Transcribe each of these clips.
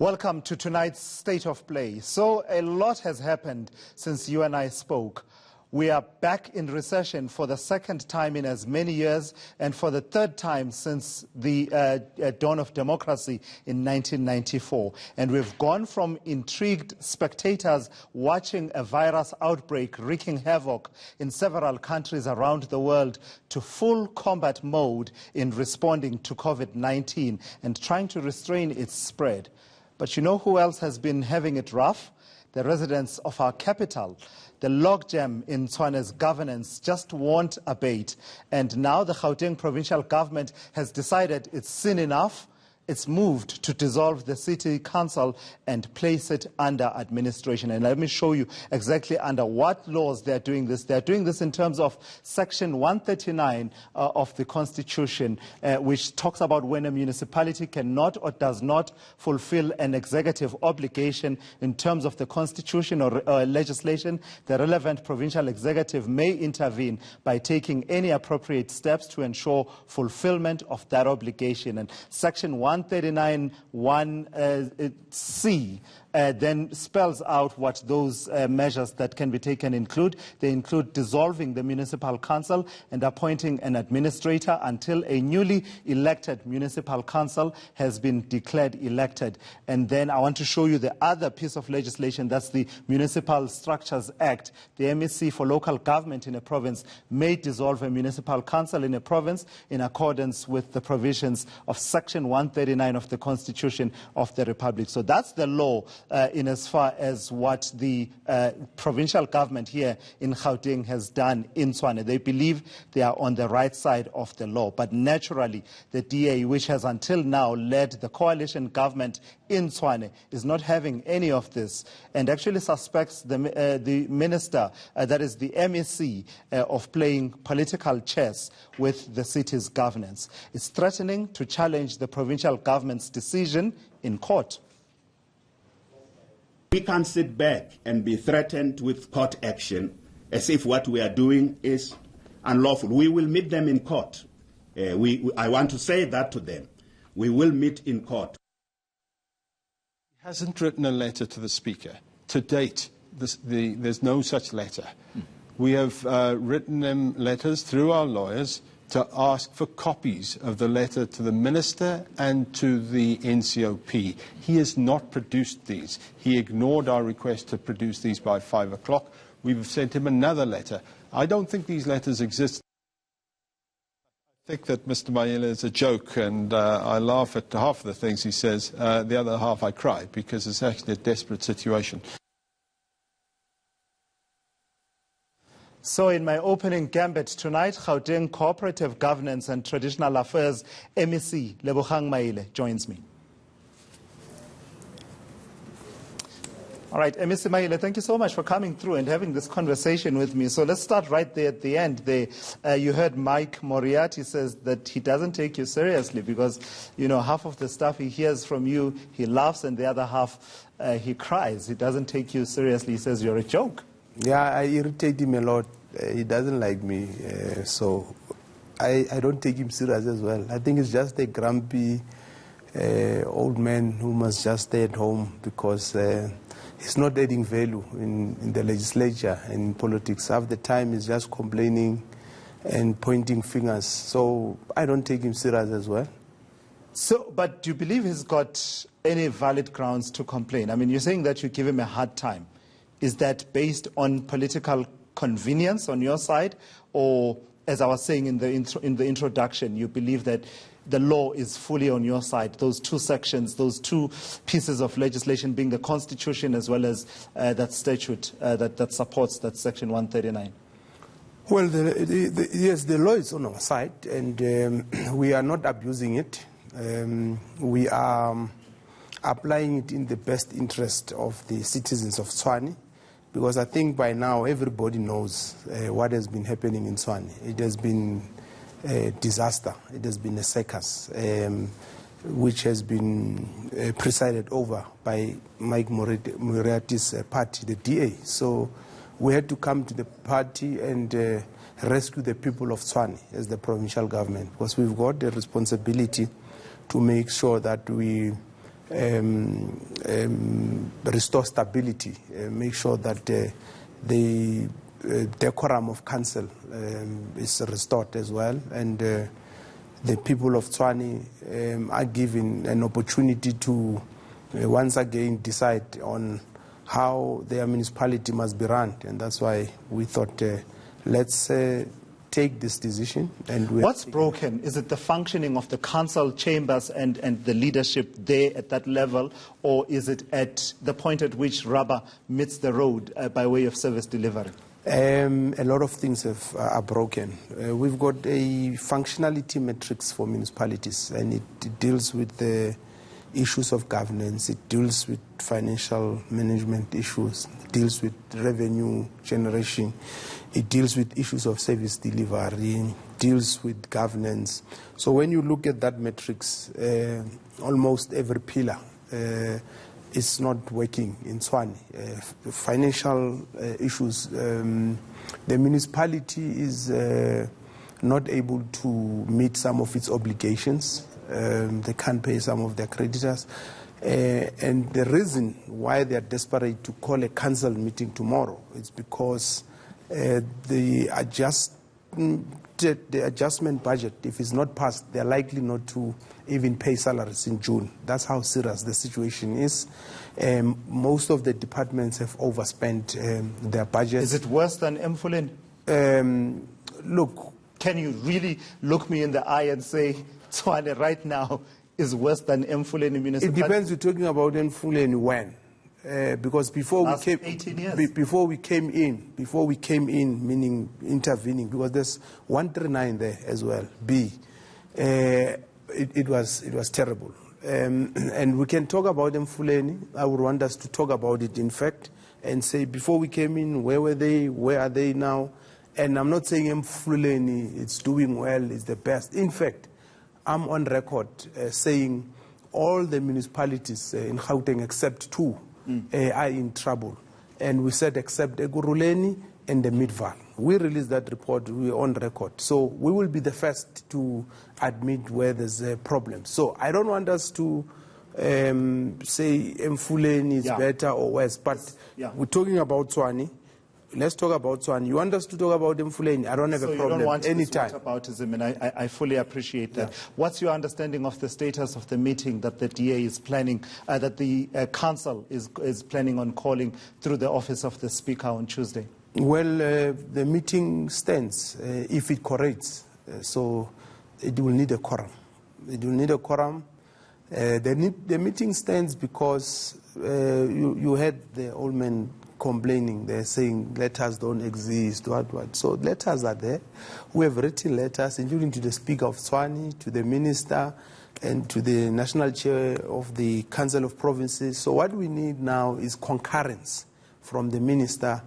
Welcome to tonight's State of Play. So a lot has happened since you and I spoke. We are back in recession for the second time in as many years and for the third time since the dawn of democracy in 1994. And we've gone from intrigued spectators watching a virus outbreak wreaking havoc in several countries around the world to full combat mode in responding to COVID-19 and trying to restrain its spread. But you know who else has been having it rough? The residents of our capital. The logjam in Tshwane's governance just won't abate. And now the Gauteng provincial government has decided it's seen enough. It's moved to dissolve the city council and place it under administration. And let me show you exactly under what laws they're doing this. They're doing this in terms of Section 139 of the Constitution, which talks about when a municipality cannot or does not fulfill an executive obligation in terms of the Constitution or legislation. The relevant provincial executive may intervene by taking any appropriate steps to ensure fulfillment of that obligation. And Section 139(1)(c) then spells out what those measures that can be taken include. They include dissolving the municipal council and appointing an administrator until a newly elected municipal council has been declared elected. And then I want to show you the other piece of legislation, that's the Municipal Structures Act. The MEC for local government in a province may dissolve a municipal council in a province in accordance with the provisions of Section 139 of the Constitution of the Republic. So that's the law in as far as what the provincial government here in Gauteng has done in Tshwane. They believe they are on the right side of the law. But naturally, the DA, which has until now led the coalition government in Tshwane, is not having any of this and actually suspects the minister, that is the MEC, of playing political chess with the city's governance. It's threatening to challenge the provincial government's decision in court. We can't sit back and be threatened with court action as if what we are doing is unlawful. We will meet them in court. I want to say that to them. We will meet in court. He hasn't written a letter to the Speaker. To date, there's no such letter. We have written them letters through our lawyers to ask for copies of the letter to the Minister and to the NCOP. He has not produced these. He ignored our request to produce these by 5 o'clock. We've sent him another letter. I don't think these letters exist. I think that Mr. Maile is a joke, and I laugh at half of the things he says. The other half I cry, because it's actually a desperate situation. So in my opening gambit tonight, Gauteng Coorperative Governance and Traditional Affairs MEC Lebogang Maile joins me. All right, MEC Maile, thank you so much for coming through and having this conversation with me. So let's start right there at the end. You heard Mike Moriarty says that he doesn't take you seriously because, you know, half of the stuff he hears from you, he laughs, and the other half, he cries. He doesn't take you seriously. He says you're a joke. Yeah, I irritate him a lot. He doesn't like me, so I don't take him serious as well. I think he's just a grumpy old man who must just stay at home because he's not adding value in the legislature and in politics. Half the time he's just complaining and pointing fingers. So I don't take him serious as well. So, but do you believe he's got any valid grounds to complain? I mean, you're saying that you give him a hard time. Is that based on political convenience on your side, or, as I was saying in the introduction, you believe that the law is fully on your side? Those two sections, those two pieces of legislation, being the Constitution as well as that statute that supports that Section 139. Well, yes, the law is on our side, and we are not abusing it. We are applying it in the best interest of the citizens of Tshwane. Because I think by now everybody knows what has been happening in Tshwane. It has been a disaster. It has been a circus, which has been presided over by Mike Moriarty's party, the DA. So we had to come to the party and rescue the people of Tshwane as the provincial government, because we've got the responsibility to make sure that we restore stability, make sure that the decorum of council is restored as well, and the people of Tshwane are given an opportunity to once again decide on how their municipality must be run, and that's why we thought let's take this decision. And what's broken? Is it the functioning of the council chambers and the leadership there at that level, or is it at the point at which rubber meets the road by way of service delivery? A lot of things are broken. We've got a functionality matrix for municipalities, and it deals with the issues of governance, it deals with financial management issues, it deals with revenue generation, it deals with issues of service delivery, deals with governance. So when you look at that matrix, almost every pillar is not working in Tshwane. Financial issues, the municipality is not able to meet some of its obligations. They can't pay some of their creditors. And the reason why they are desperate to call a council meeting tomorrow is because the adjustment budget, if it's not passed, they're likely not to even pay salaries in June. That's how serious the situation is. Most of the departments have overspent their budgets. Is it worse than Mfuleni? Look. Can you really look me in the eye and say Tshwane right now is worse than Mfuleni municipality? It depends. You're talking about Mfuleni when. Because before last we came, 18 years. before we came in, meaning intervening, because there's 139 there as well. It was terrible, and we can talk about Mfuleni. I would want us to talk about it, in fact, and say before we came in, where were they? Where are they now? And I'm not saying Mfuleni it's doing well, it's the best. In fact, I'm on record saying all the municipalities in Gauteng except two are in trouble. And we said except Ekurhuleni and the Midvaal. We released that report, we're on record. So we will be the first to admit where there's a problem. So I don't want us to say Mfuleni is better or worse, but we're talking about Tshwane. Let's talk about Tshwane. You want us to talk about Mfuleni? I don't have a problem. You don't want anytime. Whataboutism, and I fully appreciate that. What's your understanding of the status of the meeting that the DA is planning, that the council is planning on calling through the office of the Speaker on Tuesday? Well, the meeting stands if it corrects. So it will need a quorum. It will need a quorum. The meeting stands because you had the old man complaining. They're saying letters don't exist, what. So letters are there. We have written letters, including to the Speaker of Tshwane, to the Minister, and to the National Chair of the Council of Provinces. So what we need now is concurrence from the Minister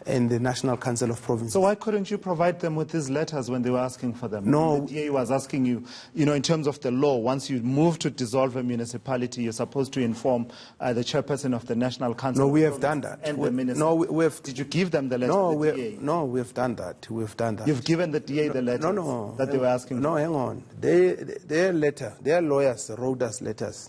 and the National Council of Provinces. So why couldn't you provide them with these letters when they were asking for them? No. The DA was asking you, in terms of the law, once you move to dissolve a municipality, you're supposed to inform the chairperson of the National Council. No, we have done that. And the minister. No, we have. Did you give them the letter to the DA? No, we have done that. We have done that. You've given the DA the letters that they were asking for? No, hang on. Their lawyers wrote us letters.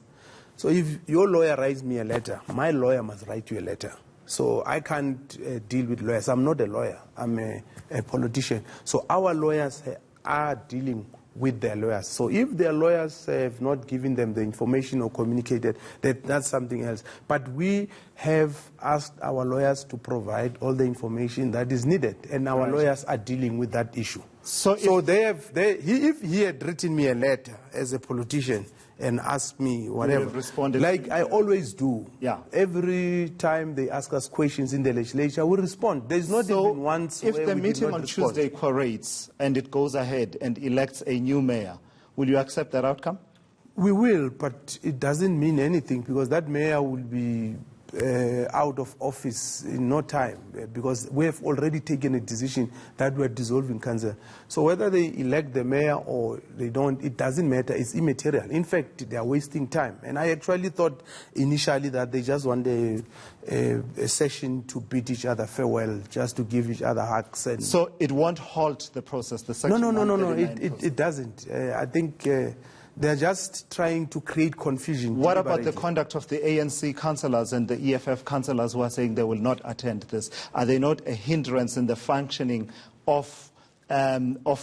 So if your lawyer writes me a letter, my lawyer must write you a letter. So I can't deal with lawyers. I'm not a lawyer. I'm a politician. So our lawyers are dealing with their lawyers. So if their lawyers have not given them the information or communicated, that's something else. But we have asked our lawyers to provide all the information that is needed, and our lawyers are dealing with that issue. So if he had written me a letter as a politician and asked me whatever, like I always do. Yeah. Every time they ask us questions in the legislature, we respond. There's not even once if where the we meeting did not on respond. Tuesday quorates and it goes ahead and elects a new mayor, will you accept that outcome? We will, but it doesn't mean anything because that mayor will be out of office in no time because we have already taken a decision that we're dissolving council. So whether they elect the mayor or they don't, it doesn't matter. It's immaterial. In fact, they are wasting time. And I actually thought initially that they just want a session to bid each other farewell, just to give each other hugs. And so it won't halt the process, the section No. It doesn't. I think They're just trying to create confusion. What about the conduct of the ANC councillors and the EFF councillors who are saying they will not attend this? Are they not a hindrance in the functioning of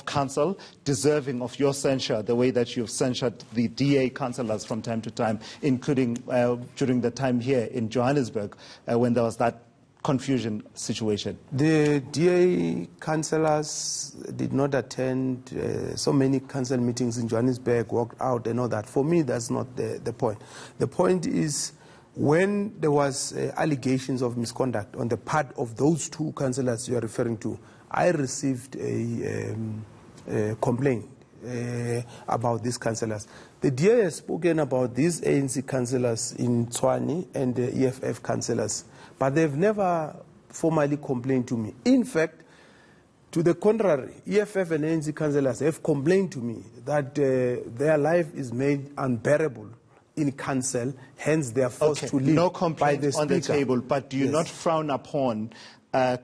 council, deserving of your censure, the way that you've censured the DA councillors from time to time, including during the time here in Johannesburg when there was that confusion situation? The DA councillors did not attend so many council meetings in Johannesburg, walked out and all that. For me, that's not the point. The point is when there was allegations of misconduct on the part of those two councillors you are referring to, I received a complaint about these councillors. The DA has spoken about these ANC councillors in Tshwane and the EFF councillors, but they've never formally complained to me. In fact, to the contrary, EFF and ANC councillors have complained to me that their life is made unbearable in council, hence they are forced to leave. No by the complaint on the speaker. table, but do you not frown upon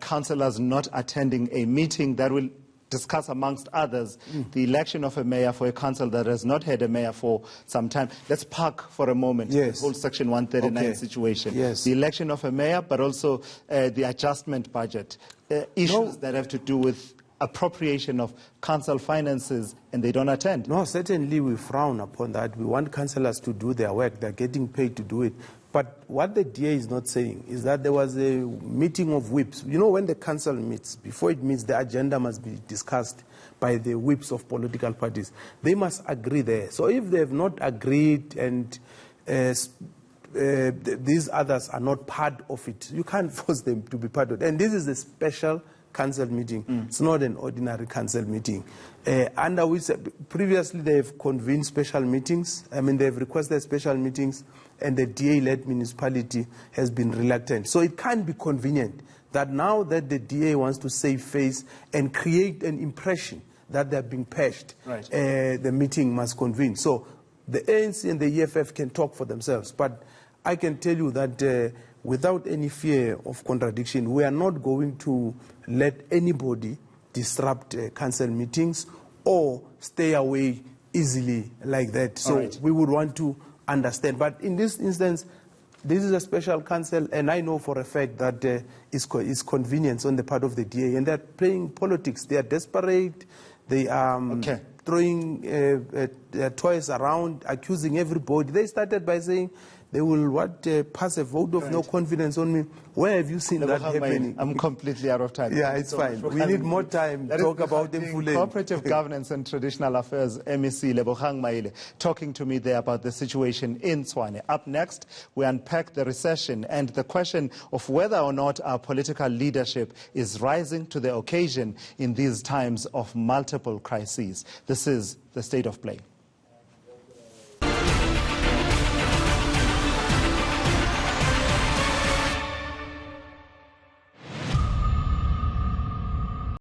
councillors not attending a meeting that will discuss, amongst others, the election of a mayor for a council that has not had a mayor for some time? Let's park for a moment the whole Section 139 situation. Yes. The election of a mayor, but also the adjustment budget, issues that have to do with appropriation of council finances, and they don't attend. No, certainly we frown upon that. We want councillors to do their work. They're getting paid to do it. But what the DA is not saying is that there was a meeting of whips. You know, when the council meets, before it meets, the agenda must be discussed by the whips of political parties. They must agree there. So if they have not agreed and these others are not part of it, you can't force them to be part of it. And this is a special council meeting. It's not an ordinary council meeting. Under which previously they've convened special meetings. I mean, they've requested special meetings, and the DA-led municipality has been reluctant. So it can't be convenient that now that the DA wants to save face and create an impression that they're being patched, the meeting must convene. So the ANC and the EFF can talk for themselves. But I can tell you that without any fear of contradiction, we are not going to let anybody disrupt council meetings or stay away easily like that. So we would want to understand. But in this instance, this is a special council, and I know for a fact that it's convenience on the part of the DA, and they're playing politics. They are desperate. They are throwing their toys around, accusing everybody. They started by saying they will pass a vote of no confidence on me. Where have you seen that happening? I'm completely out of time. Yeah, it's fine. We need more time to talk about them fully. Cooperative Governance and Traditional Affairs MEC Lebogang Maile talking to me there about the situation in Tshwane. Up next, we unpack the recession and the question of whether or not our political leadership is rising to the occasion in these times of multiple crises. This is the State of Play.